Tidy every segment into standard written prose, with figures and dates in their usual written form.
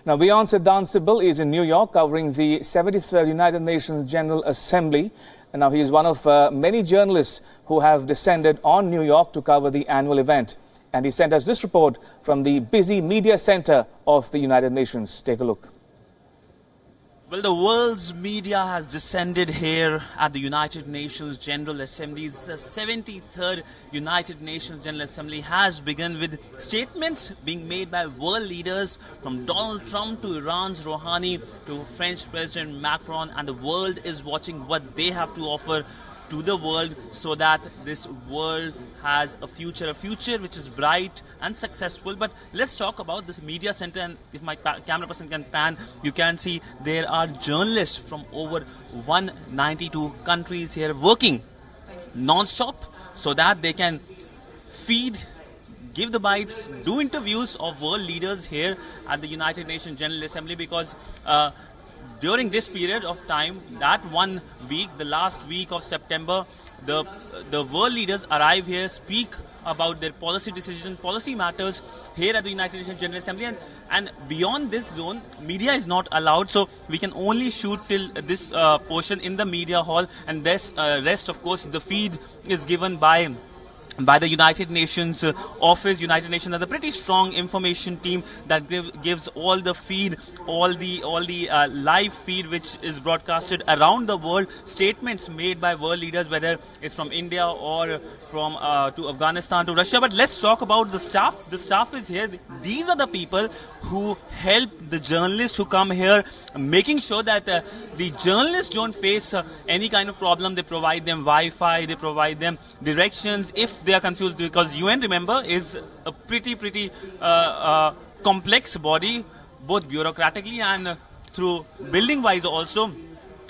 Now, Wion Siddhant Sibbal is in New York covering the 73rd United Nations General Assembly. And now he is one of many journalists who have descended on New York to cover the annual event. And he sent us this report from the busy media center of the United Nations. Take a look. Well, the world's media has descended here at the United Nations General Assembly. The 73rd United Nations General Assembly has begun with statements being made by world leaders from Donald Trump to Iran's Rouhani to French President Macron, and the world is watching what they have to offer to the world so that this world has a future which is bright and successful. But let's talk about this media center, and if my camera person can pan, you can see there are journalists from over 192 countries here working non-stop so that they can feed, give the bites, do interviews of world leaders here at the United Nations General Assembly, because during this period of time, that 1 week, the last week of September, the world leaders arrive here, speak about their policy decisions, policy matters here at the United Nations General Assembly, and beyond this zone, media is not allowed, so we can only shoot till this portion in the media hall, and this rest, of course, the feed is given by the United Nations office. United Nations has a pretty strong information team that gives all the feed, all the live feed which is broadcasted around the world, statements made by world leaders, whether it's from India or from to Afghanistan to Russia. But let's talk about the staff. The staff is here. These are the people who help the journalists who come here, making sure that the journalists don't face any kind of problem. They provide them Wi-Fi, they provide them directions if they are confused, because UN, remember, is a pretty complex body, both bureaucratically and through building wise also.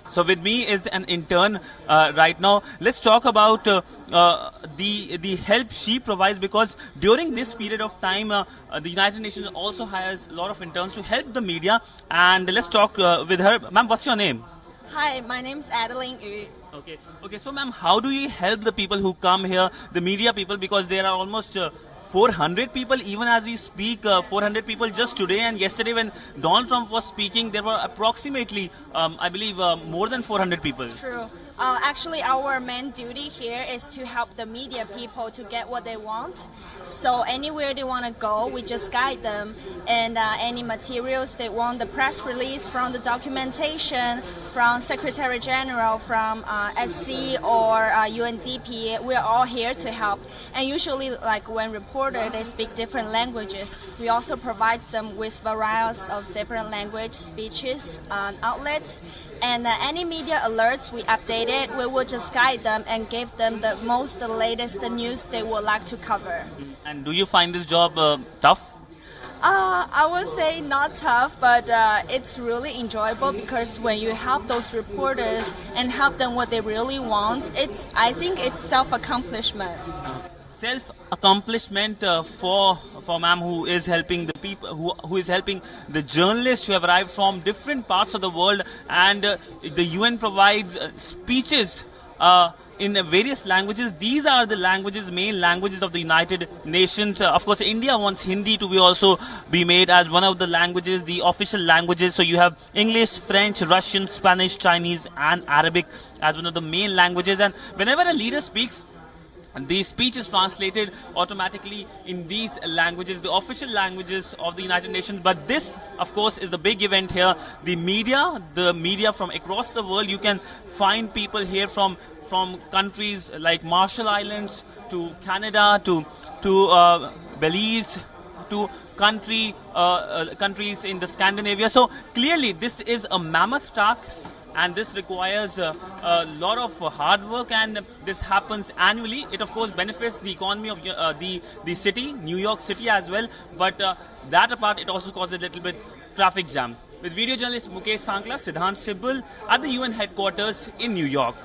So with me is an intern right now. Let's talk about the help she provides, because during this period of time the United Nations also hires a lot of interns to help the media. And let's talk with her. Ma'am, what's your name? Hi, my name is Adeline Yu. Okay. So, ma'am, how do you help the people who come here, the media people, because there are almost 400 people, even as we speak, 400 people just today and yesterday when Donald Trump was speaking, there were approximately, I believe, more than 400 people. True. Actually, our main duty here is to help the media people to get what they want. So anywhere they want to go, we just guide them. And any materials they want, the press release, from the documentation, from Secretary General, from SC or UNDP, we're all here to help. And usually, like when reporters, they speak different languages, we also provide them with varieties of different language speeches outlets. And any media alerts we update it, we will just guide them and give them the latest news they would like to cover. And do you find this job tough? I would say not tough, but it's really enjoyable, because when you help those reporters and help them what they really want, I think it's self-accomplishment. Self-accomplishment for ma'am, who is helping the people, who is helping the journalists who have arrived from different parts of the world, and the UN provides speeches in various languages. These are the languages, main languages of the United Nations. Of course, India wants Hindi to be made as one of the languages, the official languages. So you have English, French, Russian, Spanish, Chinese, and Arabic as one of the main languages. And whenever a leader speaks, the speech is translated automatically in these languages, the official languages of the United Nations. But this, of course, is the big event here. The media from across the world. You can find people here from countries like Marshall Islands to Canada to Belize to countries in the Scandinavia. So clearly, this is a mammoth task. And this requires a lot of hard work, and this happens annually. It, of course, benefits the economy of the city, New York City as well. But that apart, it also causes a little bit traffic jam. With video journalist Mukesh Sankla, Siddhant Sibbal at the UN headquarters in New York.